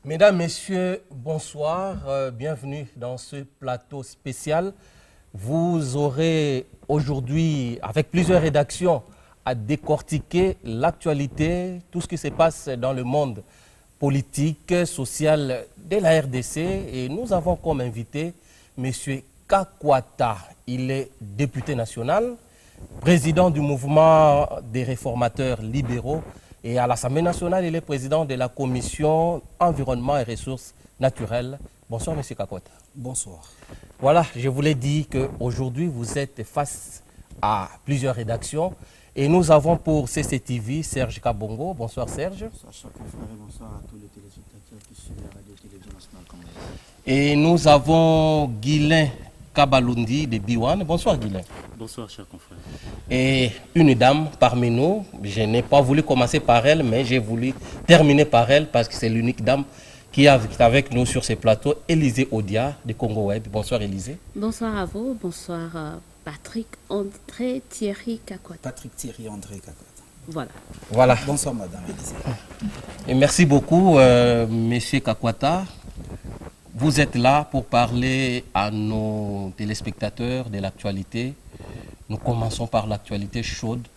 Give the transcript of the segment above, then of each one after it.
Mesdames, Messieurs, bonsoir. Bienvenue dans ce plateau spécial. Vous aurez aujourd'hui, avec plusieurs rédactions, à décortiquer l'actualité, tout ce qui se passe dans le monde politique, social de la RDC. Et nous avons comme invité M. Kakwata. Il est député national, président du mouvement des réformateurs libéraux. Et à l'Assemblée nationale, il est président de la commission environnement et ressources naturelles. Bonsoir, M. Kakwata. Bonsoir. Voilà, je vous l'ai dit qu'aujourd'hui, vous êtes face à plusieurs rédactions. Et nous avons pour CCTV Serge Kabongo. Bonsoir, Serge. Bonsoir, chers confrères, et bonsoir à tous les téléspectateurs qui suivent la radio-télévision nationale congolaise. Et nous avons Guylain Kabalundi de Biwan. Bonsoir, Guylain. Bonsoir, chers confrères. Et une dame parmi nous, je n'ai pas voulu commencer par elle, mais j'ai voulu terminer par elle parce que c'est l'unique dame qui est avec nous sur ces plateaux, Élisée Odia de Congo Web. Bonsoir, Élisée. Bonsoir à vous, bonsoir Patrick André Thierry Kakwata. Patrick Thierry André Kakwata. Voilà. Bonsoir, madame Élisée. Et merci beaucoup, monsieur Kakwata. Vous êtes là pour parler à nos téléspectateurs de l'actualité. Nous commençons par l'actualité chaude,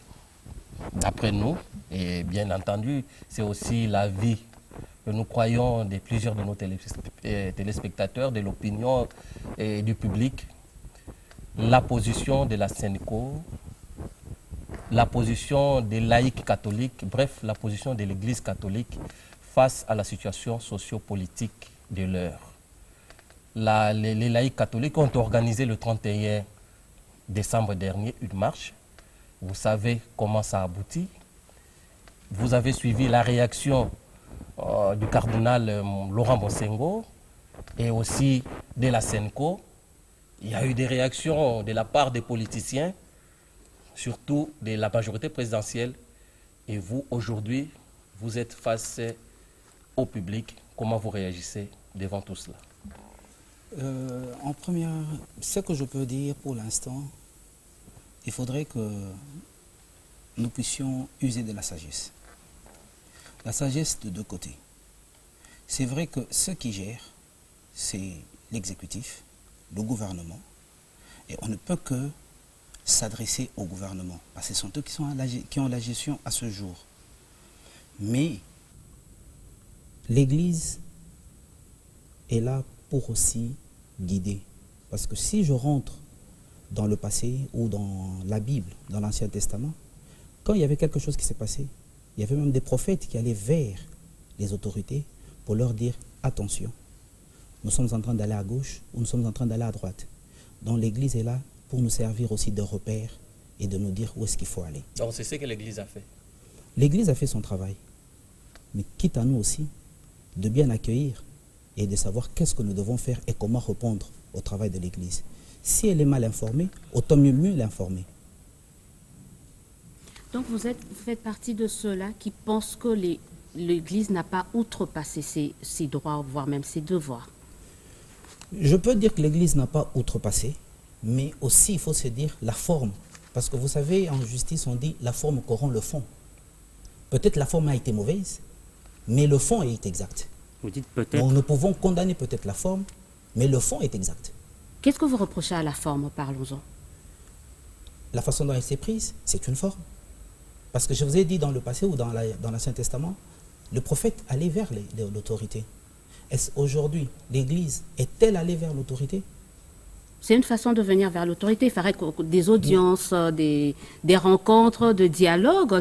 d'après nous. Et bien entendu, c'est aussi l'avis que nous croyons de plusieurs de nos téléspectateurs, de l'opinion et du public. La position de la SENCO, la position des laïcs catholiques, bref, la position de l'Église catholique face à la situation sociopolitique de l'heure. Les laïcs catholiques ont organisé le 31 décembre dernier une marche. Vous savez comment ça aboutit. Vous avez suivi la réaction du cardinal Laurent Bosengo et aussi de la SENCO. Il y a eu des réactions de la part des politiciens, surtout de la majorité présidentielle. Et vous, aujourd'hui, vous êtes face au public. Comment vous réagissez devant tout cela? En première, ce que je peux dire pour l'instant, il faudrait que nous puissions user de la sagesse. La sagesse de deux côtés. C'est vrai que ceux qui gèrent, c'est l'exécutif, le gouvernement, et on ne peut que s'adresser au gouvernement, parce que ce sont eux qui ont la gestion à ce jour. Mais l'Église est là pour aussi guider. Parce que si je rentre dans le passé ou dans la Bible, dans l'Ancien Testament, quand il y avait quelque chose qui s'est passé, il y avait même des prophètes qui allaient vers les autorités pour leur dire attention, nous sommes en train d'aller à gauche ou nous sommes en train d'aller à droite. Donc l'Église est là pour nous servir aussi de repère et de nous dire où est-ce qu'il faut aller. Donc c'est ce que l'Église a fait. L'Église a fait son travail, mais quitte à nous aussi de bien accueillir et de savoir qu'est-ce que nous devons faire et comment répondre au travail de l'Église. Si elle est mal informée, autant mieux l'informer. Donc vous faites partie de ceux-là qui pensent que l'Église n'a pas outrepassé ses droits, voire même ses devoirs. Je peux dire que l'Église n'a pas outrepassé, mais aussi il faut se dire la forme. Parce que vous savez, en justice, on dit la forme corrompt le fond. Peut-être la forme a été mauvaise, mais le fond est exact. Vous dites peut-être. Donc nous pouvons condamner peut-être la forme, mais le fond est exact. Qu'est-ce que vous reprochez à la forme? Parlons-en. La façon dont elle s'est prise, c'est une forme. Parce que je vous ai dit dans le passé ou dans l'Ancien Testament, le prophète allait vers l'autorité. Est-ce aujourd'hui, l'Église est-elle allée vers l'autorité? C'est une façon de venir vers l'autorité. Il faudrait des audiences, des rencontres, de dialogues.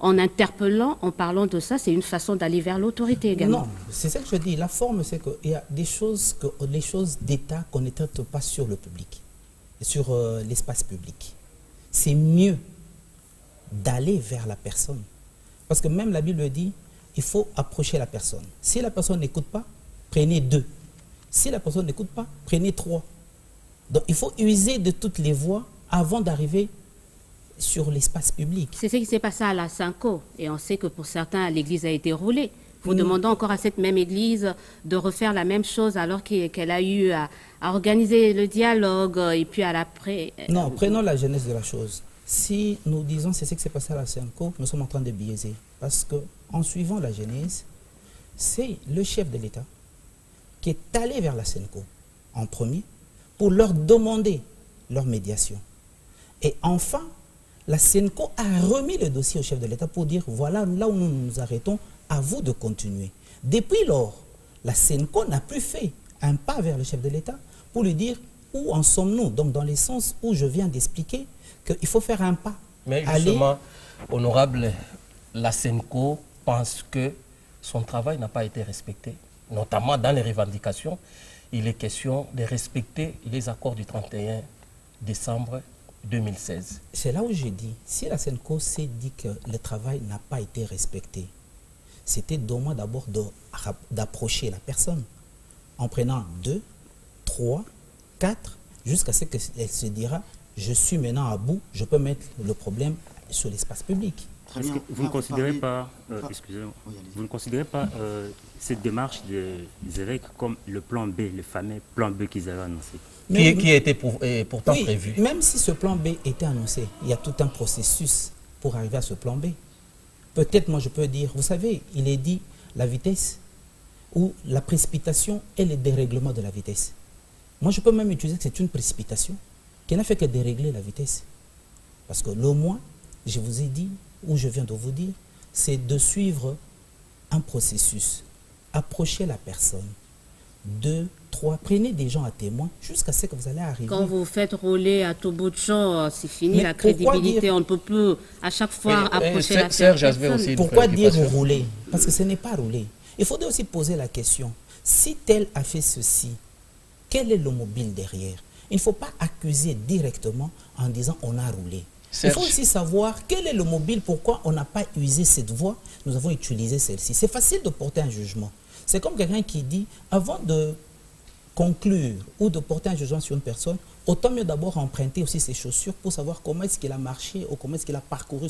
En interpellant, en parlant de ça, c'est une façon d'aller vers l'autorité également. Non, c'est ça que je dis. La forme, c'est qu'il y a des choses, les choses d'État qu'on ne traite pas sur le public, sur l'espace public. C'est mieux d'aller vers la personne. Parce que même la Bible dit, il faut approcher la personne. Si la personne n'écoute pas, prenez 2. Si la personne n'écoute pas, prenez 3. Donc il faut user de toutes les voies avant d'arriver sur l'espace public. C'est ce qui s'est passé à la SENCO. Et on sait que pour certains, l'Église a été roulée. Vous demandez encore à cette même Église de refaire la même chose alors qu'elle a eu à organiser le dialogue et puis à l'après. Non, prenons la genèse de la chose. Si nous disons c'est ce qui s'est passé à la SENCO, nous sommes en train de biaiser. Parce qu'en suivant la genèse, c'est le chef de l'État qui est allé vers la SENCO en premier pour leur demander leur médiation. Et enfin, la SENCO a remis le dossier au chef de l'État pour dire voilà là où nous nous arrêtons, à vous de continuer. Depuis lors, la SENCO n'a plus fait un pas vers le chef de l'État pour lui dire où en sommes-nous. Donc dans le sens où je viens d'expliquer qu'il faut faire un pas. Mais justement, honorable, la SENCO pense que son travail n'a pas été respecté, notamment dans les revendications. Il est question de respecter les accords du 31 décembre 2016. C'est là où j'ai dit, si la SENCO s'est dit que le travail n'a pas été respecté, c'était dommage d'abord d'approcher la personne en prenant 2, 3, 4, jusqu'à ce qu'elle se dira, je suis maintenant à bout, je peux mettre le problème sur l'espace public. Est-ce que vous ne considérez pas, excusez-moi, vous ne considérez pas cette démarche des évêques comme le plan B, le fameux plan B qu'ils avaient annoncé? Qui était pourtant prévu. Même si ce plan B était annoncé, il y a tout un processus pour arriver à ce plan B. Peut-être, moi, je peux dire, vous savez, il est dit la vitesse ou la précipitation et le dérèglement de la vitesse. Moi, je peux même utiliser que c'est une précipitation qui n'a fait que dérégler la vitesse. Parce que le moins, je vous ai dit, ou je viens de vous dire, c'est de suivre un processus. Approchez la personne. 2, 3, prenez des gens à témoin jusqu'à ce que vous allez arriver. Quand vous faites rouler à tout bout de champ, c'est fini, la crédibilité, on ne peut plus à chaque fois approcher la personne. Pourquoi dire rouler? Parce que ce n'est pas rouler. Il faudrait aussi poser la question, si tel a fait ceci, quel est le mobile derrière? Il ne faut pas accuser directement en disant on a roulé. Il faut aussi savoir quel est le mobile, pourquoi on n'a pas usé cette voie, nous avons utilisé celle-ci. C'est facile de porter un jugement. C'est comme quelqu'un qui dit, avant de conclure ou de porter un jugement sur une personne, autant mieux d'abord emprunter aussi ses chaussures pour savoir comment est-ce qu'il a marché ou comment est-ce qu'il a parcouru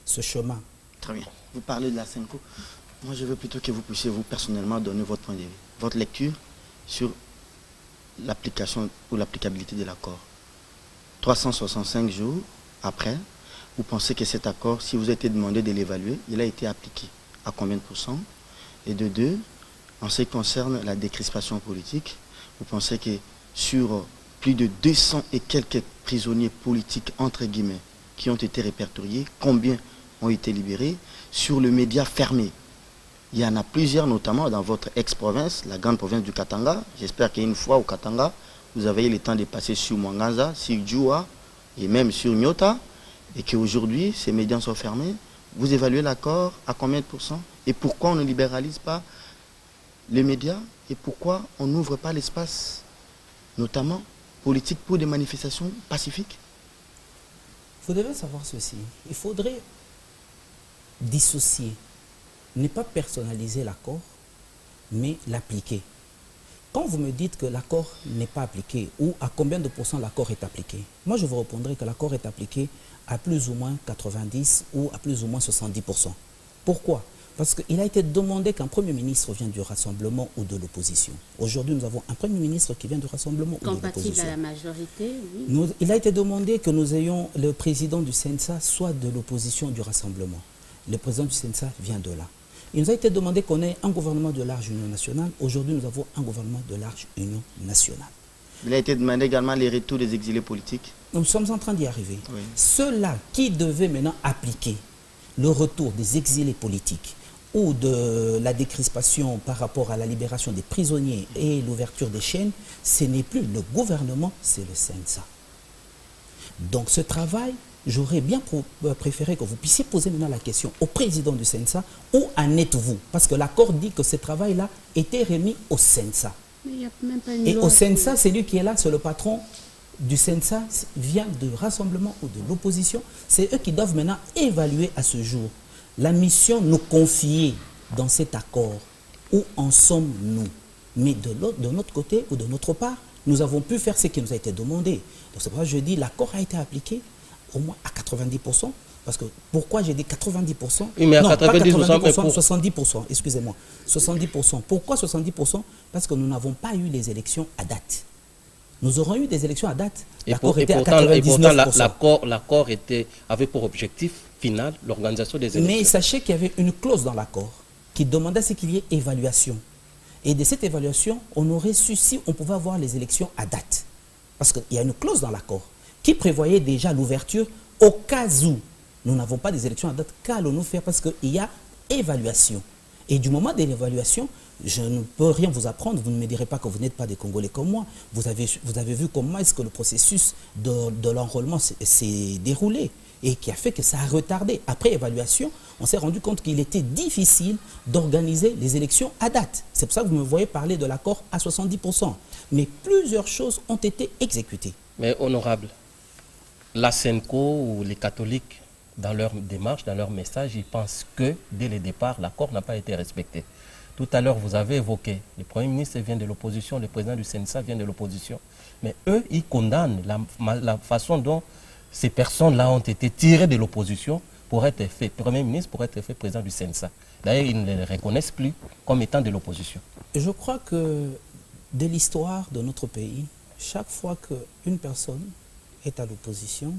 ce chemin. Très bien. Vous parlez de la SENCO. Moi, je veux plutôt que vous puissiez, vous, personnellement, donner votre point de vue, votre lecture sur l'application ou l'applicabilité de l'accord. 365 jours après, vous pensez que cet accord, si vous avez été demandé de l'évaluer, il a été appliqué à combien de pourcents? Et de 2, en ce qui concerne la décrispation politique, vous pensez que sur plus de 200 et quelques prisonniers politiques, entre guillemets, qui ont été répertoriés, combien ont été libérés? Sur le média fermé, il y en a plusieurs, notamment dans votre ex-province, la grande province du Katanga. J'espère qu'une fois au Katanga, vous avez eu le temps de passer sur Mwangaza, sur Djoua et même sur Nyota, et qu'aujourd'hui, ces médias sont fermés. Vous évaluez l'accord à combien de pourcents? Et pourquoi on ne libéralise pas les médias? Et pourquoi on n'ouvre pas l'espace, notamment politique, pour des manifestations pacifiques? Vous devez savoir ceci. Il faudrait dissocier, ne pas personnaliser l'accord, mais l'appliquer. Quand vous me dites que l'accord n'est pas appliqué, ou à combien de pourcents l'accord est appliqué, moi je vous répondrai que l'accord est appliqué à plus ou moins 90 ou à plus ou moins 70%. Pourquoi? Parce qu'il a été demandé qu'un Premier ministre vienne du Rassemblement ou de l'opposition. Aujourd'hui, nous avons un Premier ministre qui vient du Rassemblement ou de l'opposition. Compatible à la majorité, oui. Il a été demandé que nous ayons le président du CENSA soit de l'opposition du Rassemblement. Le président du CENSA vient de là. Il nous a été demandé qu'on ait un gouvernement de large union nationale. Aujourd'hui, nous avons un gouvernement de large union nationale. Il a été demandé également les retours des exilés politiques. Nous sommes en train d'y arriver. Oui. Ceux-là qui devaient maintenant appliquer le retour des exilés politiques ou de la décrispation par rapport à la libération des prisonniers et l'ouverture des chaînes, ce n'est plus le gouvernement, c'est le CENSA. Donc ce travail, j'aurais bien préféré que vous puissiez poser maintenant la question au président du CENSA, où en êtes-vous? Parce que l'accord dit que ce travail-là était remis au CENSA. Mais il y a même pas une Et loi au CENSA, c'est lui qui est là, c'est le patron du CENSA, vient de Rassemblement ou de l'opposition. C'est eux qui doivent maintenant évaluer à ce jour la mission nous confiée dans cet accord. Où en sommes-nous? Mais de notre côté ou de notre part, nous avons pu faire ce qui nous a été demandé. Donc c'est pour ça que je dis l'accord a été appliqué au moins à 90%. Parce que pourquoi j'ai dit 90%? Oui, mais à non, 90%, pas 90%, 70%, excusez-moi. 70%. Pourquoi 70%? Parce que nous n'avons pas eu les élections à date. Nous aurons eu des élections à date. L'accord était à 99%. L'accord avait pour objectif final l'organisation des élections. Mais sachez qu'il y avait une clause dans l'accord qui demandait à ce qu'il y ait évaluation. Et de cette évaluation, on aurait su si on pouvait avoir les élections à date. Parce qu'il y a une clause dans l'accord qui prévoyait déjà l'ouverture au cas où nous n'avons pas des élections à date. Qu'allons-nous faire? Parce qu'il y a évaluation. Et du moment de l'évaluation, je ne peux rien vous apprendre. Vous ne me direz pas que vous n'êtes pas des Congolais comme moi. Vous avez vu comment est-ce que le processus de l'enrôlement s'est déroulé et qui a fait que ça a retardé. Après évaluation, on s'est rendu compte qu'il était difficile d'organiser les élections à date. C'est pour ça que vous me voyez parler de l'accord à 70%. Mais plusieurs choses ont été exécutées. Mais honorable, la SENCO ou les catholiques, dans leur démarche, dans leur message, ils pensent que dès le départ, l'accord n'a pas été respecté. Tout à l'heure, vous avez évoqué, le Premier ministre vient de l'opposition, le président du CNSA vient de l'opposition. Mais eux, ils condamnent la façon dont ces personnes-là ont été tirées de l'opposition pour être fait Premier ministre, pour être fait président du CNSA. D'ailleurs, ils ne les reconnaissent plus comme étant de l'opposition. Je crois que de l'histoire de notre pays, chaque fois qu'une personne est à l'opposition,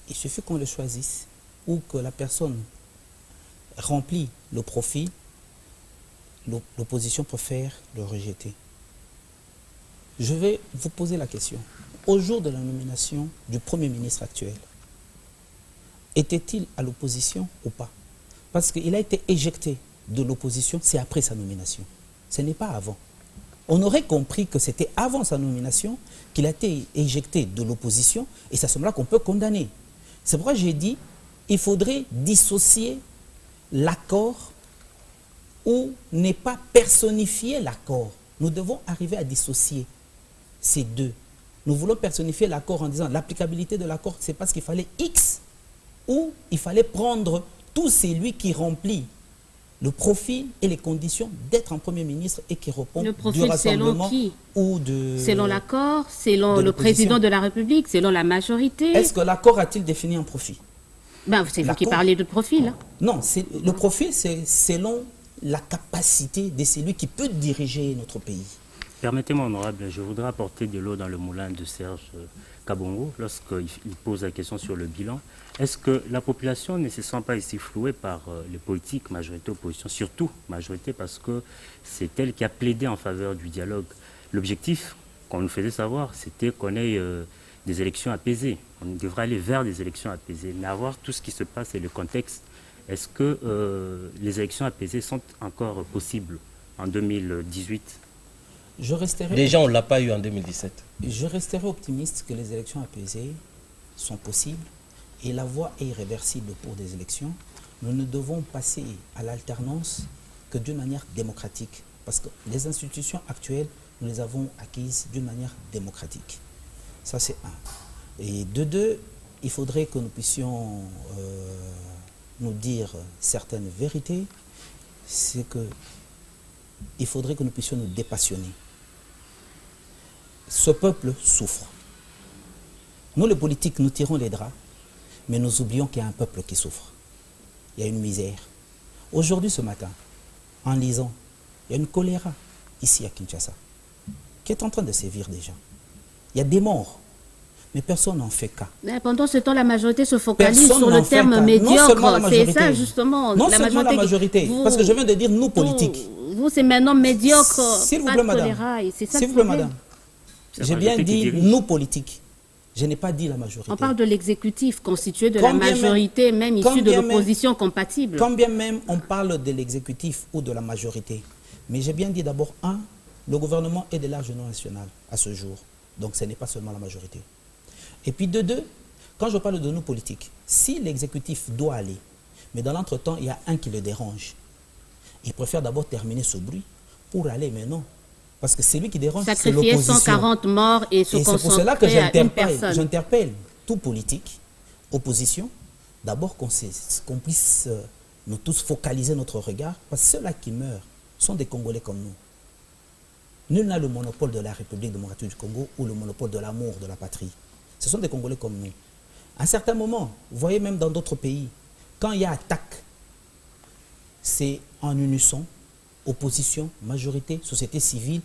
il suffit qu'on le choisisse ou que la personne remplit le profil, l'opposition préfère le rejeter. Je vais vous poser la question. Au jour de la nomination du Premier ministre actuel, était-il à l'opposition ou pas? Parce qu'il a été éjecté de l'opposition, c'est après sa nomination. Ce n'est pas avant. On aurait compris que c'était avant sa nomination qu'il a été éjecté de l'opposition et c'est à ce moment-là qu'on peut condamner. C'est pourquoi j'ai dit qu'il faudrait dissocier l'accord ou ne pas personnifier l'accord. Nous devons arriver à dissocier ces deux. Nous voulons personnifier l'accord en disant l'applicabilité de l'accord, c'est parce qu'il fallait X ou il fallait prendre tout celui qui remplit le profil et les conditions d'être un Premier ministre et qui répond le profil, du rassemblement selon qui? Ou de... Selon l'accord, selon le président de la République, selon la majorité. Est-ce que l'accord a-t-il défini un profil? Ben, c'est vous qui parlez de profil. Hein. Non, le profil, c'est selon la capacité de celui qui peut diriger notre pays. Permettez-moi, honorable, je voudrais apporter de l'eau dans le moulin de Serge Kabongo lorsqu'il pose la question sur le bilan. Est-ce que la population ne se sent pas ici flouée par les politiques, majorité, opposition, surtout majorité, parce que c'est elle qui a plaidé en faveur du dialogue. L'objectif, qu'on nous faisait savoir, c'était qu'on ait des élections apaisées. On devrait aller vers des élections apaisées. Mais avoir tout ce qui se passe et le contexte, est-ce que les élections apaisées sont encore possibles en 2018 ? Déjà, on ne l'a pas eu en 2017. Je resterai optimiste que les élections apaisées sont possibles et la voie est irréversible pour des élections. Nous ne devons passer à l'alternance que d'une manière démocratique parce que les institutions actuelles, nous les avons acquises d'une manière démocratique. Ça, c'est un. Et de deux, il faudrait que nous puissions nous dire certaines vérités. C'est que il faudrait que nous puissions nous dépassionner. Ce peuple souffre. Nous, les politiques, nous tirons les draps, mais nous oublions qu'il y a un peuple qui souffre. Il y a une misère. Aujourd'hui, ce matin, en lisant, il y a une choléra ici à Kinshasa, qui est en train de sévir déjà. Il y a des morts, mais personne n'en fait cas. Mais pendant ce temps, la majorité se focalise sur le terme médiocre. C'est ça, justement. Non seulement la majorité, parce que je viens de dire nous, politiques. Vous, c'est maintenant médiocre. S'il vous plaît, madame. S'il vous plaît, madame. J'ai bien dit nous, politiques. Je n'ai pas dit la majorité. On parle de l'exécutif constitué de la majorité, même issue de l'opposition compatible. Quand bien même on parle de l'exécutif ou de la majorité. Mais j'ai bien dit d'abord, le gouvernement est de large national à ce jour. Donc ce n'est pas seulement la majorité. Et puis de deux, quand je parle de nous politiques, si l'exécutif doit aller, mais dans l'entretemps, il y a un qui le dérange, il préfère d'abord terminer ce bruit pour aller, mais non. Parce que c'est lui qui dérange, c'est l'opposition. Sacrifier 140 morts et se concentrer pour cela que j'interpelle tout politique, opposition, d'abord qu'on puisse nous tous focaliser notre regard, parce que ceux-là qui meurent sont des Congolais comme nous. Nul n'a le monopole de la République démocratique du Congo ou le monopole de l'amour de la patrie. Ce sont des Congolais comme nous. À un certain moment, vous voyez même dans d'autres pays, quand il y a attaque, c'est en unisson, opposition, majorité, société civile,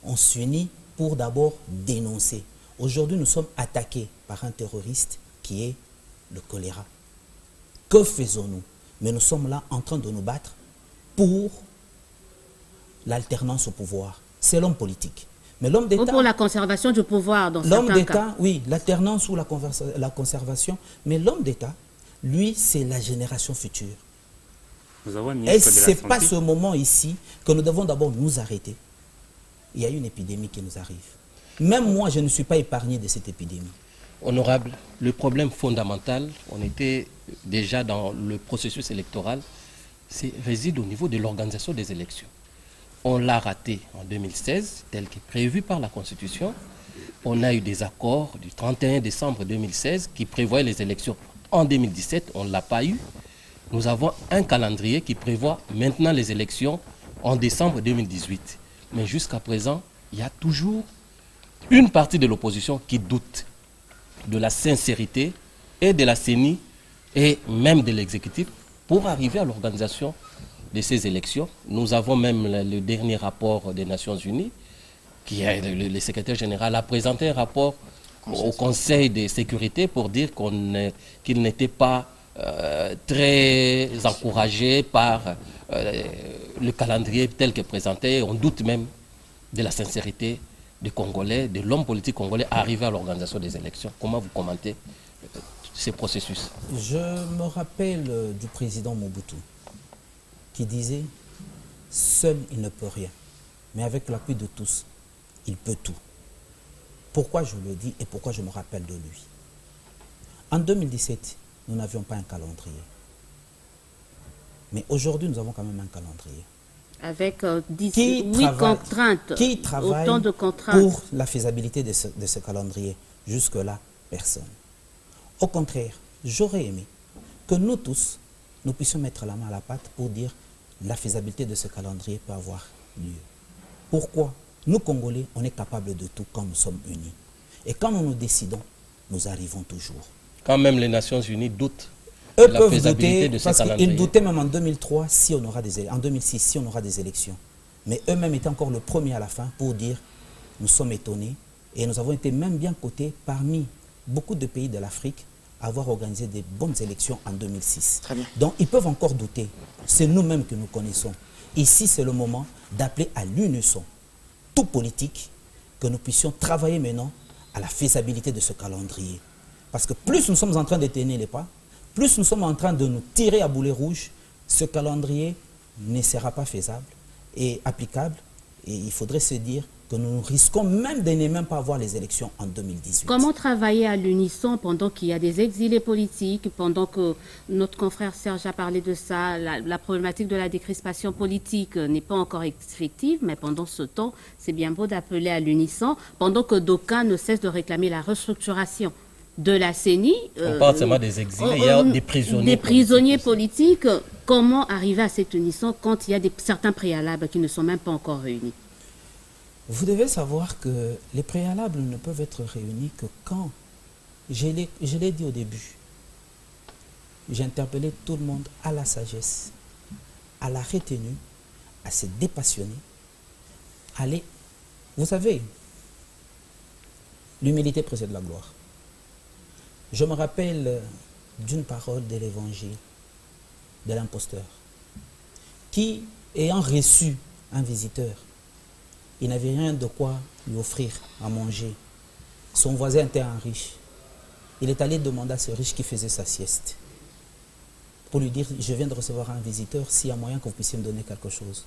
on s'unit pour d'abord dénoncer. Aujourd'hui, nous sommes attaqués par un terroriste qui est le choléra. Que faisons-nous? Mais nous sommes là en train de nous battre pour l'alternance au pouvoir. C'est l'homme politique. Mais l'homme d'État... Ou pour la conservation du pouvoir dans L'homme certains cas. d'État, oui, l'alternance ou la conservation. Mais l'homme d'État, lui, c'est la génération future. Nous avons un Et ministre de la ce n'est Santé. pas ce moment ici que nous devons d'abord nous arrêter. Il y a une épidémie qui nous arrive. Même moi, je ne suis pas épargné de cette épidémie. Honorable, le problème fondamental, on était déjà dans le processus électoral, réside au niveau de l'organisation des élections. On l'a raté en 2016, tel qu'est prévu par la Constitution. On a eu des accords du 31 décembre 2016 qui prévoient les élections en 2017, on ne l'a pas eu. Nous avons un calendrier qui prévoit maintenant les élections en décembre 2018. Mais jusqu'à présent, il y a toujours une partie de l'opposition qui doute de la sincérité et de la CENI et même de l'exécutif pour arriver à l'organisation de ces élections. Nous avons même le dernier rapport des Nations Unies, qui est le secrétaire général a présenté un rapport au Conseil de sécurité pour dire qu'il n'était pas très encouragé par le calendrier tel que présenté. On doute même de la sincérité des Congolais, de l'homme politique congolais arrivé à l'organisation des élections. Comment vous commentez ces processus? Je me rappelle du président Mobutu qui disait « Seul, il ne peut rien, mais avec l'appui de tous, il peut tout ». Pourquoi je le dis et pourquoi je me rappelle de lui? En 2017, nous n'avions pas un calendrier. Mais aujourd'hui, nous avons quand même un calendrier. Avec 18 contraintes, qui travaille autant de contraintes. Pour la faisabilité de ce calendrier? Jusque-là, personne. Au contraire, j'aurais aimé que nous tous, nous puissions mettre la main à la pâte pour dire la faisabilité de ce calendrier peut avoir lieu. Pourquoi? Nous, Congolais, on est capables de tout quand nous sommes unis. Et quand nous nous décidons, nous arrivons toujours. Quand même les Nations Unies doutent Eux de la peuvent faisabilité douter, de ce parce calendrier. qu'ils doutaient même en 2003, si on aura en 2006, si on aura des élections. Mais eux-mêmes étaient encore le premier à la fin pour dire, nous sommes étonnés, et nous avons été même bien cotés parmi beaucoup de pays de l'Afrique à avoir organisé des bonnes élections en 2006. Très bien. Donc ils peuvent encore douter. C'est nous-mêmes que nous connaissons. Ici, c'est le moment d'appeler à l'unisson, tout politique, que nous puissions travailler maintenant à la faisabilité de ce calendrier. Parce que plus nous sommes en train de tenir les pas, plus nous sommes en train de nous tirer à boulet rouge, ce calendrier ne sera pas faisable et applicable. Et il faudrait se dire que nous risquons même de ne même pas avoir les élections en 2018. Comment travailler à l'unisson pendant qu'il y a des exilés politiques, pendant que notre confrère Serge a parlé de ça, la problématique de la décrispation politique n'est pas encore effective, mais pendant ce temps, c'est bien beau d'appeler à l'unisson, pendant que d'aucuns ne cessent de réclamer la restructuration de la CENI. On parle seulement des exilés, il y a des prisonniers. Des prisonniers politiques. Comment arriver à cette unisson quand il y a certains préalables qui ne sont même pas encore réunis? Vous devez savoir que les préalables ne peuvent être réunis que quand, je l'ai dit au début, j'ai interpellé tout le monde à la sagesse, à la retenue, à se dépassionner, à aller... Vous savez, l'humilité précède la gloire. Je me rappelle d'une parole de l'évangile de l'imposteur qui, ayant reçu un visiteur, il n'avait rien de quoi lui offrir à manger. Son voisin était un riche. Il est allé demander à ce riche qui faisait sa sieste pour lui dire, je viens de recevoir un visiteur, s'il y a moyen que vous puissiez me donner quelque chose.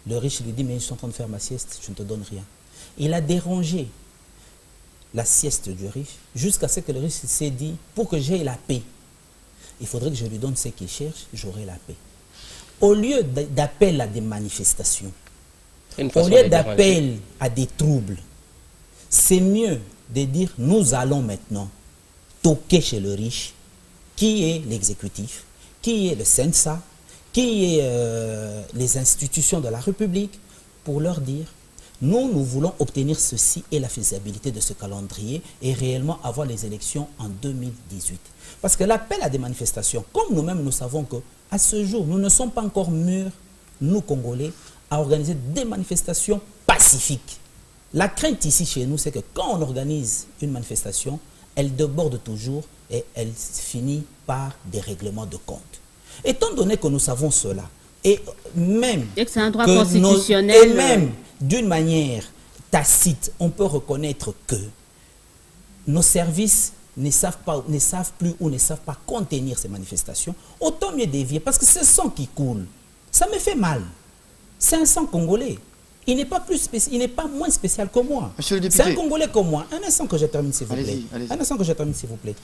Le riche lui dit, mais je suis en train de faire ma sieste, je ne te donne rien. Il a dérangé la sieste du riche jusqu'à ce que le riche s'est dit, pour que j'aie la paix, il faudrait que je lui donne ce qu'il cherche, j'aurai la paix. Au lieu d'appel à des manifestations, au lieu d'appel à des troubles, c'est mieux de dire nous allons maintenant toquer chez le riche, qui est l'exécutif, qui est le CENSA, qui est les institutions de la République, pour leur dire nous voulons obtenir ceci et la faisabilité de ce calendrier et réellement avoir les élections en 2018. Parce que l'appel à des manifestations, comme nous-mêmes nous savons qu'à ce jour, nous ne sommes pas encore mûrs, nous Congolais, à organiser des manifestations pacifiques. La crainte ici chez nous, c'est que quand on organise une manifestation, elle déborde toujours et elle finit par des règlements de compte. Étant donné que nous savons cela, Et même... Et que c'est un droit constitutionnel. Et même, d'une manière tacite, on peut reconnaître que nos services ne savent plus ou ne savent pas contenir ces manifestations. Autant mieux dévier, parce que c'est le sang qui coule. Ça me fait mal. C'est un sang congolais. Il n'est pas moins spécial que moi. C'est un Congolais comme moi. Un instant que je termine, s'il vous plaît. Un instant que je termine, s'il vous plaît.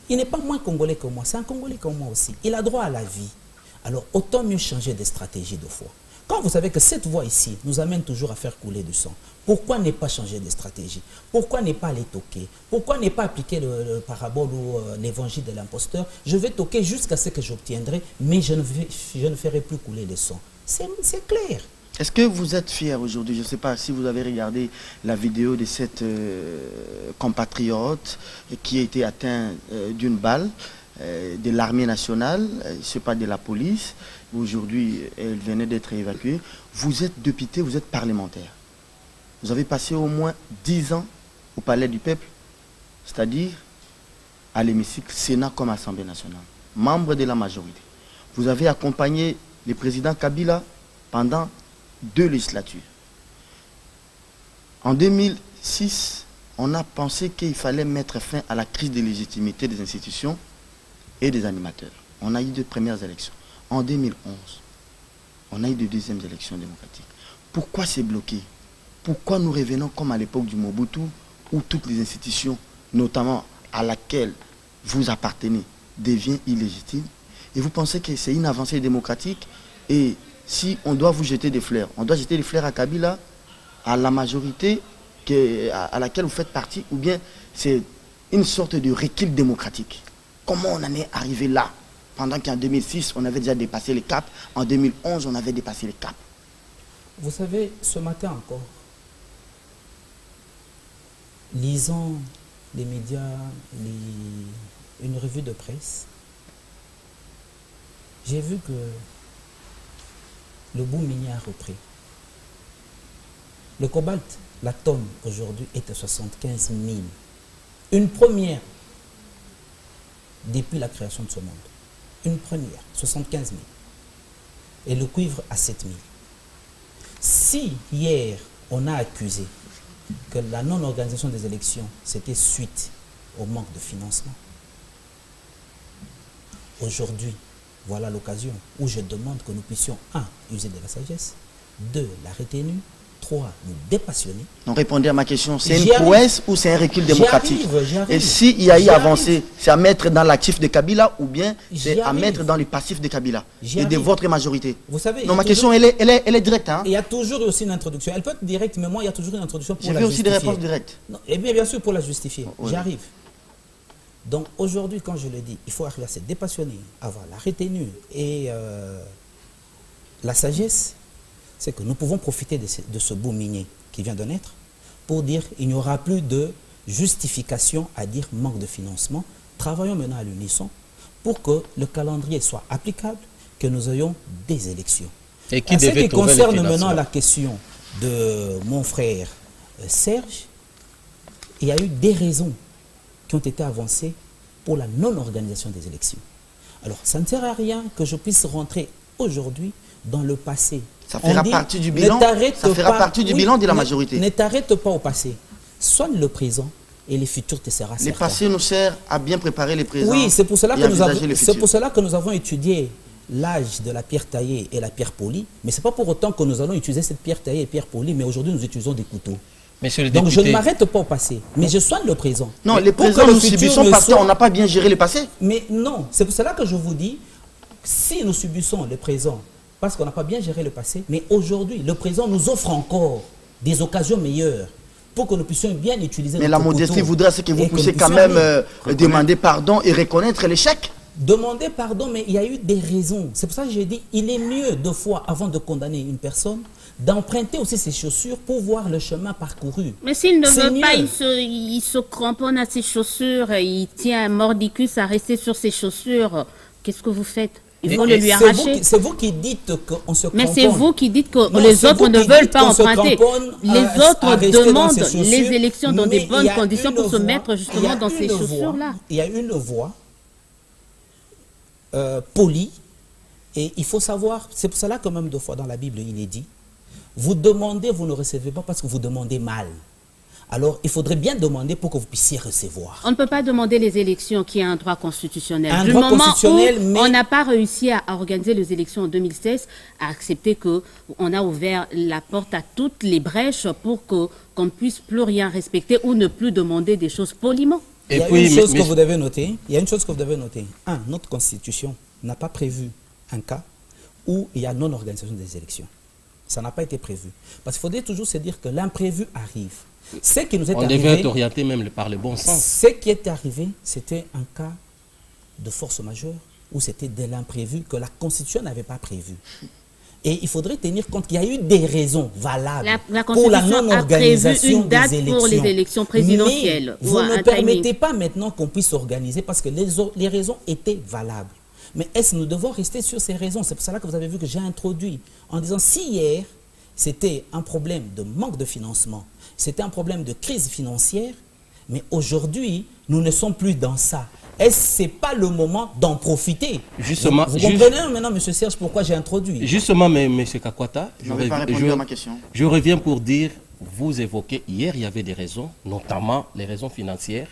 Il n'est pas moins Congolais que moi. C'est un Congolais comme moi aussi. Il a droit à la vie. Alors, autant mieux changer de stratégie de foi. Quand vous savez que cette voie ici nous amène toujours à faire couler du sang, pourquoi ne pas changer de stratégie? Pourquoi ne pas les toquer? Pourquoi ne pas appliquer le parabole ou l'évangile de l'imposteur? Je vais toquer jusqu'à ce que j'obtiendrai, mais je ne ferai plus couler le sang. C'est clair. Est-ce que vous êtes fier aujourd'hui? Je ne sais pas si vous avez regardé la vidéo de cette compatriote qui a été atteinte d'une balle de l'armée nationale, ce n'est pas de la police. Aujourd'hui, elle venait d'être évacuée. Vous êtes député, vous êtes parlementaire. Vous avez passé au moins 10 ans au Palais du Peuple, c'est-à-dire à l'hémicycle, Sénat comme Assemblée nationale, membre de la majorité. Vous avez accompagné le président Kabila pendant 2 législatures. En 2006, on a pensé qu'il fallait mettre fin à la crise de légitimité des institutions et des animateurs. On a eu 2 premières élections. En 2011, on a eu 2 deuxièmes élections démocratiques. Pourquoi c'est bloqué? Pourquoi nous revenons comme à l'époque du Mobutu, où toutes les institutions, notamment à laquelle vous appartenez, deviennent illégitimes? Et vous pensez que c'est une avancée démocratique? Et si on doit vous jeter des fleurs, on doit jeter des fleurs à Kabila, à la majorité à laquelle vous faites partie, ou bien c'est une sorte de recul démocratique? Comment on en est arrivé là? Pendant qu'en 2006, on avait déjà dépassé les caps, en 2011, on avait dépassé les caps. Vous savez, ce matin encore, lisant les médias, une revue de presse, j'ai vu que le boom minier a repris. Le cobalt, la tonne aujourd'hui est à 75 000. Une première depuis la création de ce monde. Une première, 75 000. Et le cuivre à 7 000. Si hier on a accusé que la non-organisation des élections, c'était suite au manque de financement, aujourd'hui, voilà l'occasion où je demande que nous puissions, 1, user de la sagesse, 2, la retenue, 3, nous dépassionner. Donc répondez à ma question, c'est une prouesse ou c'est un recul démocratique? J'arrive. Et s'il y a eu avancé, c'est à mettre dans l'actif de Kabila ou bien c'est à mettre dans le passif de Kabila et de votre majorité? Vous savez, non, ma question, elle est directe. Hein? Il y a toujours aussi une introduction. Elle peut être directe, mais moi, il y a toujours une introduction pour la justifier. J'ai aussi des réponses directes. Non, et bien sûr, pour la justifier. Oui. J'arrive. Donc aujourd'hui, quand je le dis, il faut arriver à se dépassionner, avoir la retenue et la sagesse. C'est que nous pouvons profiter de ce boom minier qui vient de naître pour dire qu'il n'y aura plus de justification à dire manque de financement. Travaillons maintenant à l'unisson pour que le calendrier soit applicable, que nous ayons des élections. Et en ce qui concerne maintenant la question de mon frère Serge, il y a eu des raisons qui ont été avancées pour la non-organisation des élections. Alors, ça ne sert à rien que je puisse rentrer aujourd'hui dans le passé. Ça fera partie du bilan. Ça fera partie du bilan de la majorité. Ne t'arrête pas au passé. Soigne le présent et le futur te sera certain. Le passé nous sert à bien préparer les présents. Oui, c'est pour cela que nous avons étudié l'âge de la pierre taillée et la pierre polie. Mais ce n'est pas pour autant que nous allons utiliser cette pierre taillée et pierre polie, mais aujourd'hui nous utilisons des couteaux. Donc je ne m'arrête pas au passé, mais je soigne le présent. Non, les présents nous subissons parce qu'on n'a pas bien géré le passé. Mais non, c'est pour cela que je vous dis, si nous subissons le présent, parce qu'on n'a pas bien géré le passé, mais aujourd'hui, le présent nous offre encore des occasions meilleures pour que nous puissions bien utiliser. Mais la modestie voudrait que vous puissiez quand même demander pardon et reconnaître l'échec. Demander pardon, mais il y a eu des raisons. C'est pour ça que j'ai dit, il est mieux 2 fois avant de condamner une personne, d'emprunter aussi ses chaussures pour voir le chemin parcouru. Mais s'il ne veut pas, il se cramponne à ses chaussures, il tient un mordicus à rester sur ses chaussures. Qu'est-ce que vous faites? Il faut le lui arracher. C'est vous qui dites qu'on se cramponne. Mais c'est vous qui dites que les autres ne veulent pas emprunter. Les autres demandent les élections dans des bonnes conditions pour se mettre justement dans ces chaussures-là. Il y a une voie polie Et il faut savoir, c'est pour cela que même 2 fois dans la Bible, il est dit, vous demandez, vous ne recevez pas parce que vous demandez mal. Alors, il faudrait bien demander pour que vous puissiez recevoir. On ne peut pas demander les élections qui est un droit constitutionnel. Un du droit moment constitutionnel, où mais... on n'a pas réussi à organiser les élections en 2016, à accepter qu'on a ouvert la porte à toutes les brèches pour qu'on ne puisse plus rien respecter ou ne plus demander des choses poliment. Il y a une chose que vous devez noter. Il y a une chose que vous devez noter. Notre Constitution n'a pas prévu un cas où il y a non-organisation des élections. Ça n'a pas été prévu. Parce qu'il faudrait toujours se dire que l'imprévu arrive. Ce qui nous est on devait être orienté même par le bon sens. Ce qui est arrivé, c'était un cas de force majeure où c'était de l'imprévu que la Constitution n'avait pas prévu. Et il faudrait tenir compte qu'il y a eu des raisons valables pour la non-organisation des élections. Pour les élections présidentielles. Mais vous ne permettez pas maintenant qu'on puisse s'organiser parce que les raisons étaient valables. Mais est-ce que nous devons rester sur ces raisons? C'est pour cela que vous avez vu que j'ai introduit en disant si hier c'était un problème de manque de financement, c'était un problème de crise financière, mais aujourd'hui nous ne sommes plus dans ça. Est-ce que ce n'est pas le moment d'en profiter? Justement, vous comprenez maintenant, M. Serge, pourquoi j'ai introduit? Justement, M. Kakwata, je n'avais pas répondu à ma question. Je reviens pour dire, vous évoquez, hier il y avait des raisons, notamment les raisons financières.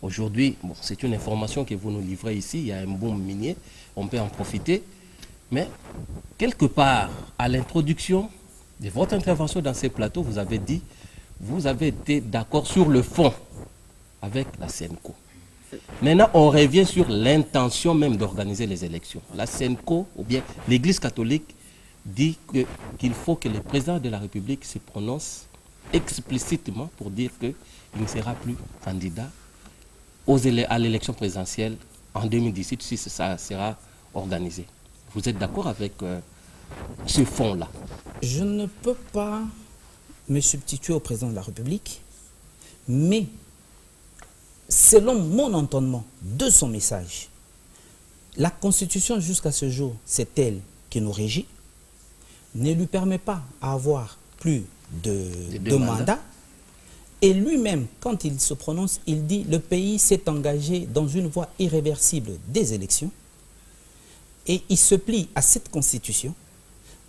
Aujourd'hui, bon, c'est une information que vous nous livrez ici, il y a un boom minier, on peut en profiter. Mais quelque part, à l'introduction de votre intervention dans ces plateaux, vous avez dit, vous avez été d'accord sur le fond avec la SENCO. Maintenant, on revient sur l'intention même d'organiser les élections. La SENCO, ou bien l'Église catholique, dit qu'il faut que le président de la République se prononce explicitement pour dire qu'il ne sera plus candidat à l'élection présidentielle en 2018 si ça sera organisé. Vous êtes d'accord avec ce fond-là? Je ne peux pas me substituer au président de la République, mais selon mon entendement de son message, la Constitution jusqu'à ce jour, c'est elle qui nous régit, ne lui permet pas d'avoir plus de mandats. Et lui-même, quand il se prononce, il dit le pays s'est engagé dans une voie irréversible des élections et il se plie à cette Constitution.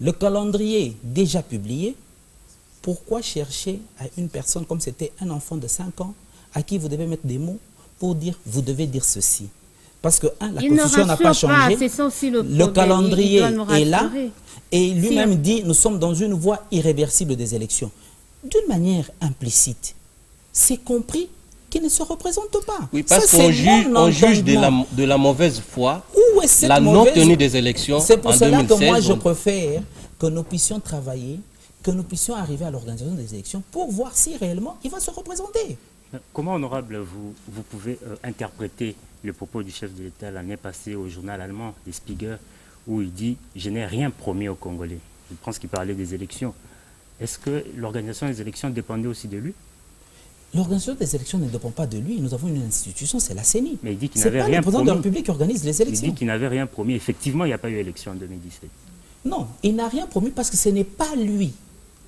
Le calendrier déjà publié, pourquoi chercher à une personne comme c'était un enfant de 5 ans à qui vous devez mettre des mots pour dire vous devez dire ceci? Parce que la Constitution n'a pas changé, le calendrier est là et lui-même dit nous sommes dans une voie irréversible des élections. D'une manière implicite, c'est compris qu'il ne se représente pas. Oui, parce qu'on juge de la mauvaise foi, la non-tenue des élections en 2016. C'est pour cela que moi je préfère que nous puissions travailler, que nous puissions arriver à l'organisation des élections pour voir si réellement il va se représenter. Comment, honorable, vous pouvez interpréter le propos du chef de l'État l'année passée au journal allemand, Les Spiegel, où il dit « Je n'ai rien promis aux Congolais ». Je pense qu'il parlait des élections. Est-ce que l'organisation des élections dépendait aussi de lui? L'organisation des élections ne dépend pas de lui. Nous avons une institution, c'est la CENI. Mais il dit qu'il n'avait rien promis. C'est pas le président de la République qui organise les élections. Il dit qu'il n'avait rien promis. Effectivement, il n'y a pas eu élection en 2017. Non, il n'a rien promis parce que ce n'est pas lui.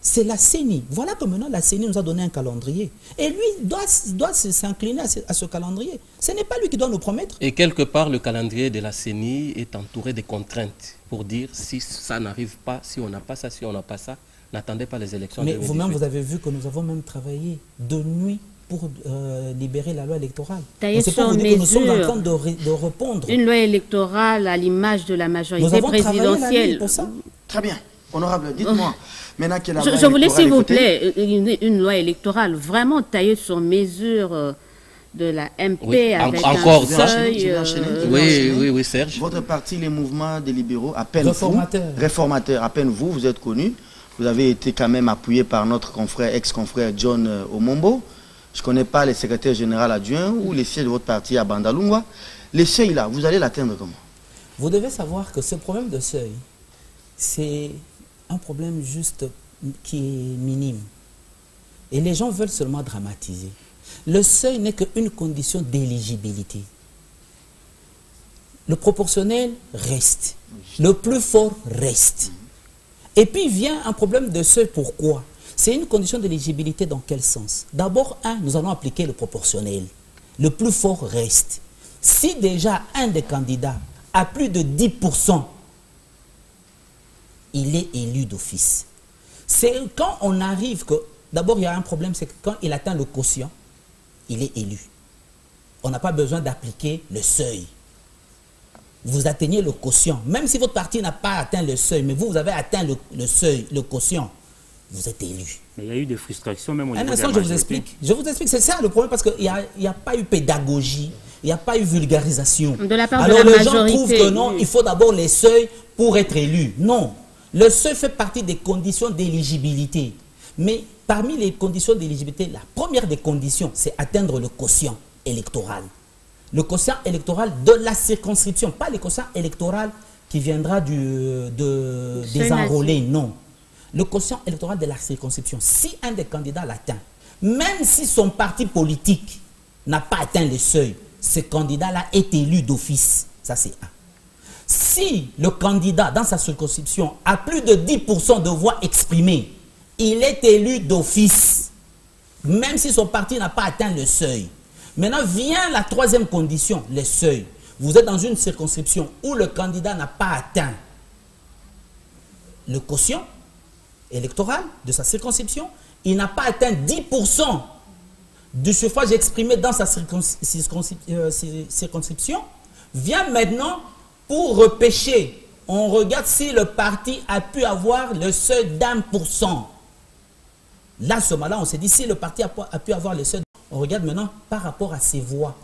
C'est la CENI. Voilà que maintenant la CENI nous a donné un calendrier. Et lui doit s'incliner à ce calendrier. Ce n'est pas lui qui doit nous promettre. Et quelque part, le calendrier de la CENI est entouré de contraintes pour dire si ça n'arrive pas, si on n'a pas ça, si on n'a pas ça, n'attendez pas les élections. Mais vous-même, vous avez vu que nous avons même travaillé de nuit pour libérer la loi électorale. C'est pour vous dire que nous sommes en train de répondre. Une loi électorale à l'image de la majorité présidentielle. Pour ça. Très bien. Honorable, dites-moi. Maintenant que la je voulais, s'il vous plaît, une loi électorale vraiment taillée sur mesure de la MP, oui, avec encore un seuil... Oui, Serge. Votre parti, les mouvements des libéraux, appellent réformateurs, à peine vous êtes connu. Vous avez été quand même appuyé par notre confrère, ex-confrère John Omombo. Je ne connais pas le secrétaire général adjoint ou les sièges de votre parti à Bandalungwa. Les seuils là, vous allez l'atteindre comment? Vous devez savoir que ce problème de seuil, c'est un problème juste qui est minime. Et les gens veulent seulement dramatiser. Le seuil n'est qu'une condition d'éligibilité. Le proportionnel reste. Le plus fort reste. Et puis vient un problème de seuil. Pourquoi? C'est une condition d'éligibilité dans quel sens? D'abord, nous allons appliquer le proportionnel. Le plus fort reste. Si déjà un des candidats a plus de 10% il est élu d'office. C'est quand on arrive que, d'abord il y a un problème, c'est que quand il atteint le quotient, il est élu. On n'a pas besoin d'appliquer le seuil. Vous atteignez le quotient, même si votre parti n'a pas atteint le seuil, mais vous avez atteint le seuil, le quotient, vous êtes élu. Mais il y a eu des frustrations même au niveau Un de instant, la je vous majorité. explique. Je vous explique, c'est ça le problème, parce qu'il n'y a pas eu pédagogie, il n'y a pas eu vulgarisation. De la part Alors de la les gens majorité, trouvent que non, oui. il faut d'abord les seuils pour être élu. Non, le seuil fait partie des conditions d'éligibilité. Mais parmi les conditions d'éligibilité, la première des conditions, c'est atteindre le quotient électoral. Le quotient électoral de la circonscription, pas le quotient électoral qui viendra des enrôlés, non. Le quotient électoral de la circonscription, si un des candidats l'atteint, même si son parti politique n'a pas atteint le seuil, ce candidat-là est élu d'office. Ça, c'est un. Si le candidat, dans sa circonscription, a plus de 10% de voix exprimées, il est élu d'office, même si son parti n'a pas atteint le seuil. Maintenant vient la troisième condition, le seuil. Vous êtes dans une circonscription où le candidat n'a pas atteint le quotient électoral de sa circonscription, il n'a pas atteint 10% du suffrage exprimé dans sa circonscription, vient maintenant pour repêcher. On regarde si le parti a pu avoir le seuil d'1%. Là, à ce moment-là, on s'est dit, si le parti a pu avoir le seuil, on regarde maintenant par rapport à ses voix.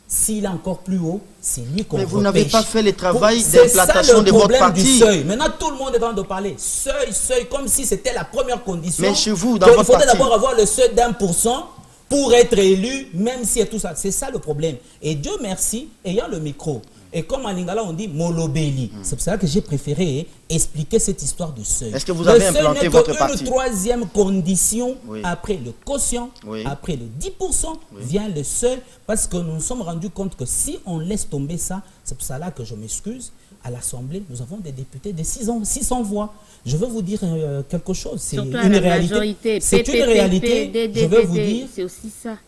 S'il est encore plus haut, c'est lui qu'on repêche. Mais vous n'avez pas fait le travail d'implantation de votre parti. Du seuil. Maintenant, tout le monde est en train de parler. Seuil, seuil, comme si c'était la première condition. Mais chez vous, dans votre parti, il faudrait d'abord avoir le seuil d'1% pour être élu, même si et tout ça. C'est ça le problème. Et Dieu merci, ayant le micro. Et comme en lingala on dit molobeli. C'est pour ça que j'ai préféré expliquer cette histoire de seuil. Est-ce que vous avez implanté votre parti? Une troisième condition, oui. Après le quotient, oui. après le 10%, oui. Vient le seuil. Parce que nous nous sommes rendus compte que si on laisse tomber ça, c'est pour ça là que je m'excuse, à l'Assemblée, nous avons des députés de 600 voix. Je veux vous dire quelque chose. C'est une réalité. C'est une réalité. Je veux vous dire. C'est aussi ça.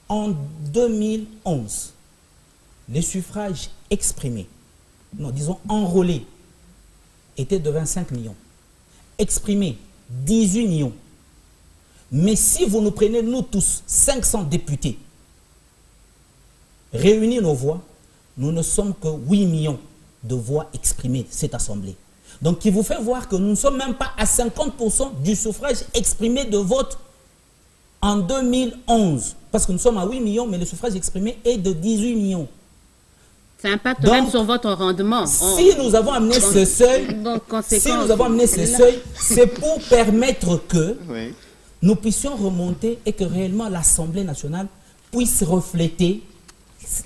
En 2011, les suffrages exprimés, non, disons enrôlés, étaient de 25 millions. Exprimés, 18 millions. Mais si vous nous prenez, nous tous, 500 députés, réunis nos voix, nous ne sommes que 8 millions de voix exprimées, cette Assemblée. Donc, il vous fait voir que nous ne sommes même pas à 50% du suffrage exprimé de vote en 2011. Parce que nous sommes à 8 millions, mais le suffrage exprimé est de 18 millions. Ça impacte même sur votre rendement. Si nous avons amené ce seuil, c'est pour permettre que oui. Nous puissions remonter et que réellement l'Assemblée nationale puisse refléter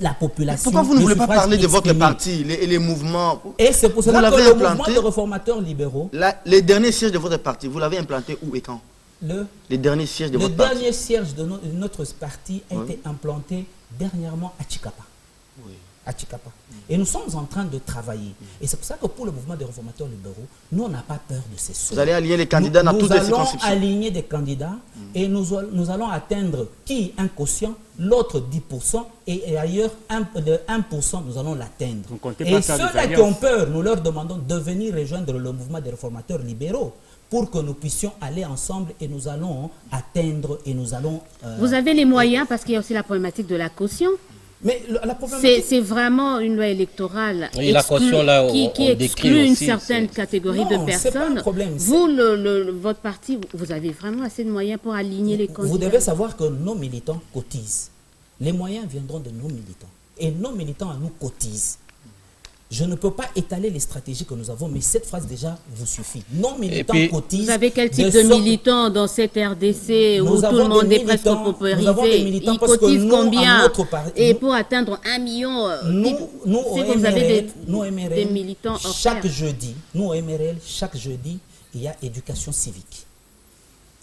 la population. Pourquoi vous ne voulez pas parler de votre parti et les mouvements? Et c'est pour cela que le mouvement de réformateurs libéraux... Les derniers sièges de votre parti, vous l'avez implanté où et quand? Les derniers sièges de votre parti. Le dernier siège de notre parti a été implanté dernièrement à Chikapa. Oui. À Chikapa. Et nous sommes en train de travailler. Et c'est pour ça que pour le mouvement des réformateurs libéraux, nous, on n'a pas peur de ces seuils. Vous allez aligner les candidats dans toutes les circonscriptions. Nous allons aligner des candidats et nous allons atteindre qui un quotient, l'autre 10%, et ailleurs, de 1%, nous allons l'atteindre. Et ceux-là qui ont peur, nous leur demandons de venir rejoindre le mouvement des réformateurs libéraux pour que nous puissions aller ensemble et nous allons atteindre et nous allons... Vous avez les moyens parce qu'il y a aussi la problématique de la caution. Mais la problématique... C'est vraiment une loi électorale et la caution, là, qui exclut une certaine catégorie de personnes. Pas un problème. Vous, votre parti, vous avez vraiment assez de moyens pour aligner les candidats. Vous devez savoir que nos militants cotisent. Les moyens viendront de nos militants. Et nos militants à nous cotisent. Je ne peux pas étaler les stratégies que nous avons, mais cette phrase déjà vous suffit. Nos militants cotisent. Vous avez quel type de militants dans cette RDC où tout le monde est presque paupérisé? Ils cotisent combien? Et pour atteindre 1 million, nous vous avez des militants chaque jeudi, nous au MRL, chaque jeudi, il y a éducation civique.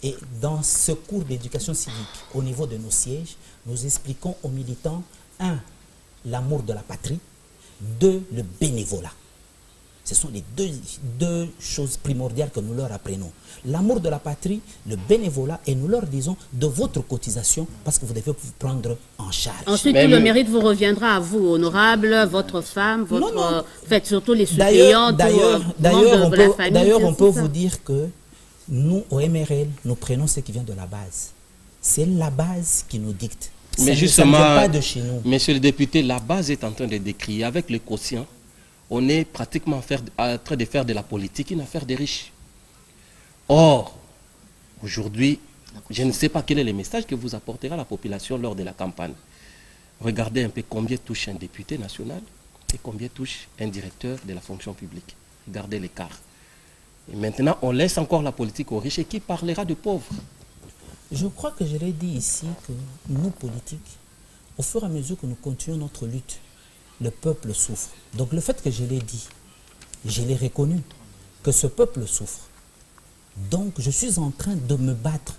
Et dans ce cours d'éducation civique, au niveau de nos sièges, nous expliquons aux militants, 1, l'amour de la patrie, 2, le bénévolat. Ce sont les deux choses primordiales que nous leur apprenons. L'amour de la patrie, le bénévolat, et nous leur disons de votre cotisation parce que vous devez vous prendre en charge. Ensuite, tout le mérite vous reviendra à vous, honorable, votre femme, votre... Faites surtout les suppléants, D'ailleurs, on peut vous dire que nous, au MRL, nous prenons ce qui vient de la base. C'est la base qui nous dicte. Mais justement, ça ne vient pas de chez nous. Monsieur le député, la base est en train de décrire avec le quotient. On est pratiquement en train de faire de la politique une affaire des riches. Or, aujourd'hui, je ne sais pas quel est le message que vous apporterez à la population lors de la campagne. Regardez un peu combien touche un député national et combien touche un directeur de la fonction publique. Regardez l'écart. Et maintenant, on laisse encore la politique aux riches et qui parlera de pauvres? Je crois que je l'ai dit ici que nous, politiques, au fur et à mesure que nous continuons notre lutte, le peuple souffre. Donc le fait que je l'ai dit, je l'ai reconnu, que ce peuple souffre. Donc je suis en train de me battre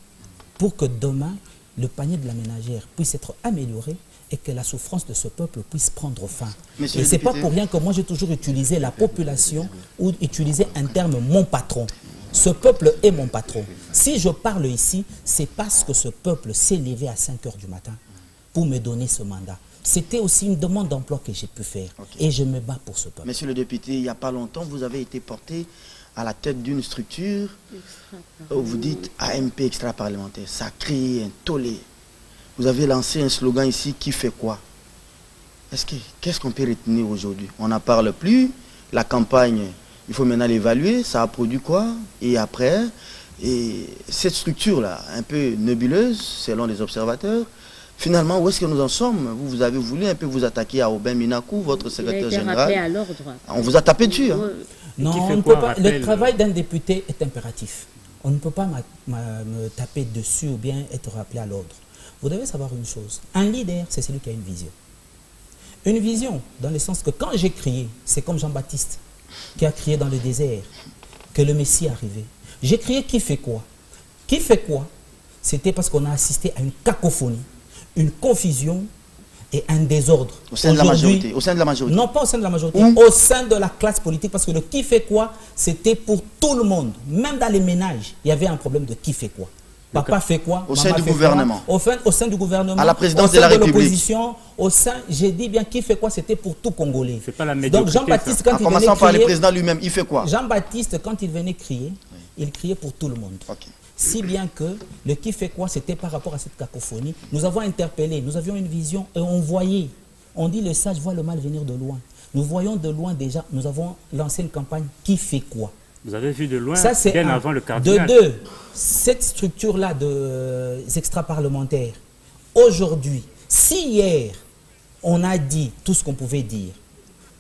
pour que demain, le panier de la ménagère puisse être amélioré et que la souffrance de ce peuple puisse prendre fin. Et ce n'est pas pour rien que moi j'ai toujours utilisé la population ou utilisé un terme mon patron. Ce peuple est mon patron. Si je parle ici, c'est parce que ce peuple s'est levé à 5 h du matin pour me donner ce mandat. C'était aussi une demande d'emploi que j'ai pu faire. Et je me bats pour ce peuple. Monsieur le député, il n'y a pas longtemps, vous avez été porté à la tête d'une structure où vous dites AMP extra-parlementaire. Ça a créé un tollé. Vous avez lancé un slogan ici, qui fait quoi? Qu'est-ce qu'on peut retenir aujourd'hui? On n'en parle plus. La campagne, il faut maintenant l'évaluer. Ça a produit quoi? Et après, cette structure-là, un peu nébuleuse, selon les observateurs, finalement, où est-ce que nous en sommes? Vous avez voulu un peu vous attaquer à Aubin Minakou, votre secrétaire général. À l'ordre. On vous a tapé dessus. Hein. Non, on ne peut pas. Le travail d'un député est impératif. On ne peut pas me taper dessus ou bien être rappelé à l'ordre. Vous devez savoir une chose. Un leader, c'est celui qui a une vision. Une vision, dans le sens que quand j'ai crié, c'est comme Jean-Baptiste qui a crié dans le désert que le Messie est arrivé. J'ai crié qui fait quoi? Qui fait quoi? C'était parce qu'on a assisté à une cacophonie, une confusion et un désordre. Au sein de la majorité? Au sein de la majorité? Non, pas au sein de la majorité, au sein de la classe politique, parce que le qui fait quoi, c'était pour tout le monde. Même dans les ménages, il y avait un problème de qui fait quoi. Papa fait quoi? Au sein du gouvernement? Au sein du gouvernement. À la présidence de la République? L'opposition, au sein, j'ai dit bien qui fait quoi, c'était pour tout Congolais. C'est pas la médiocrité. Donc Jean-Baptiste, quand il venait crier... En commençant par le président lui-même, il fait quoi? Jean-Baptiste, quand il venait crier, il criait pour tout le monde. Si bien que le qui fait quoi, c'était par rapport à cette cacophonie. Nous avons interpellé, nous avions une vision et on voyait. On dit le sage voit le mal venir de loin. Nous voyons de loin déjà, nous avons lancé une campagne qui fait quoi. Vous avez vu de loin, ça, bien avant le cardinal. De deux, cette structure-là des extra-parlementaires, aujourd'hui, si hier, on a dit tout ce qu'on pouvait dire,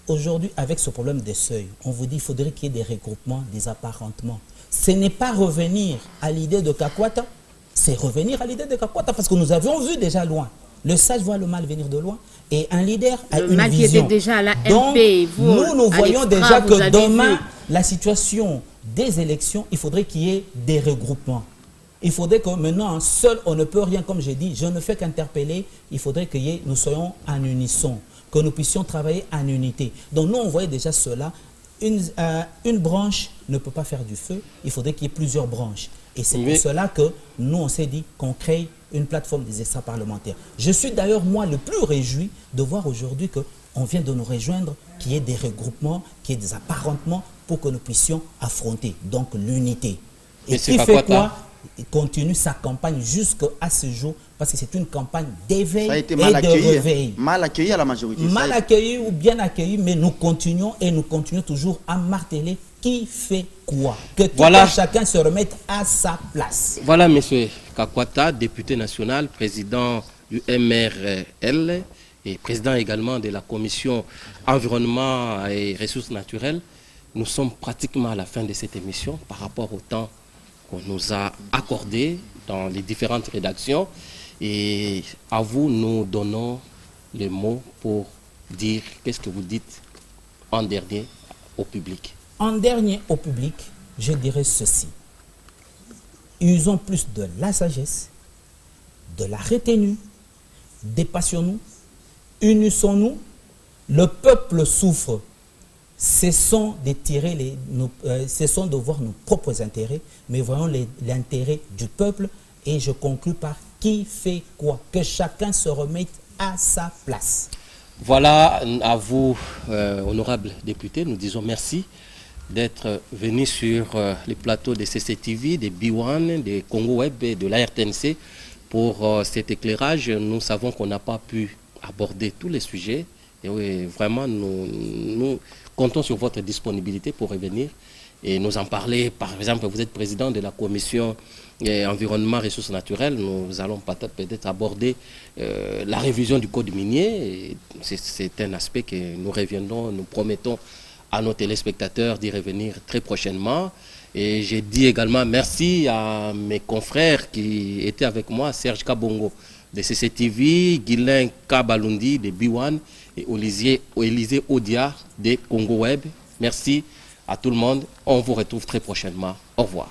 aujourd'hui, avec ce problème des seuils, on vous dit qu'il faudrait qu'il y ait des regroupements, des apparentements. Ce n'est pas revenir à l'idée de Kakwata, c'est revenir à l'idée de Kakwata, parce que nous avions vu déjà loin. Le sage voit le mal venir de loin et un leader a une vision. Qui était déjà à la MP. Donc, nous voyons déjà que demain, la situation des élections, il faudrait qu'il y ait des regroupements. Il faudrait que maintenant, seul, on ne peut rien, comme j'ai dit, je ne fais qu'interpeller, il faudrait que nous soyons en unisson, que nous puissions travailler en unité. Donc nous, on voyait déjà cela. Une branche ne peut pas faire du feu, il faudrait qu'il y ait plusieurs branches. Et c'est pour cela que nous, on s'est dit qu'on crée une plateforme des extra-parlementaires. Je suis d'ailleurs, moi, le plus réjoui de voir aujourd'hui qu'on vient de nous rejoindre, qu'il y ait des regroupements, qu'il y ait des apparentements pour que nous puissions affronter, donc l'unité. Et qui fait quoi? Il continue sa campagne jusqu'à ce jour, parce que c'est une campagne d'éveil et de réveil. Mal accueilli à la majorité. Mal accueilli ou bien accueilli, mais nous continuons et nous continuons toujours à marteler qui fait quoi. Que chacun se remette à sa place. Voilà, M. Kakwata, député national, président du MRL et président également de la commission environnement et ressources naturelles. Nous sommes pratiquement à la fin de cette émission par rapport au temps qu'on nous a accordé dans les différentes rédactions. Et à vous, nous donnons les mots pour dire qu'est-ce que vous dites en dernier au public. En dernier au public, je dirais ceci. Usons plus de la sagesse, de la retenue, dépassionnons-nous, unissons-nous. Le peuple souffre. cessons de voir nos propres intérêts, mais voyons l'intérêt du peuple. Et je conclus par qui fait quoi, que chacun se remette à sa place. Voilà, à vous, honorables députés, nous disons merci d'être venus sur les plateaux de CCTV, de B1, de Congo Web et de la RTNC pour cet éclairage. Nous savons qu'on n'a pas pu aborder tous les sujets et oui, vraiment nous comptons sur votre disponibilité pour revenir et nous en parler. Par exemple, vous êtes président de la commission environnement, ressources naturelles. Nous allons peut-être aborder la révision du code minier. C'est un aspect que nous reviendrons, nous promettons à nos téléspectateurs d'y revenir très prochainement. Et j'ai dit également merci à mes confrères qui étaient avec moi, Serge Kabongo de CCTV, Guylain Kabalundi de B1 et Élisée Odia de Congo Web. Merci à tout le monde. On vous retrouve très prochainement. Au revoir.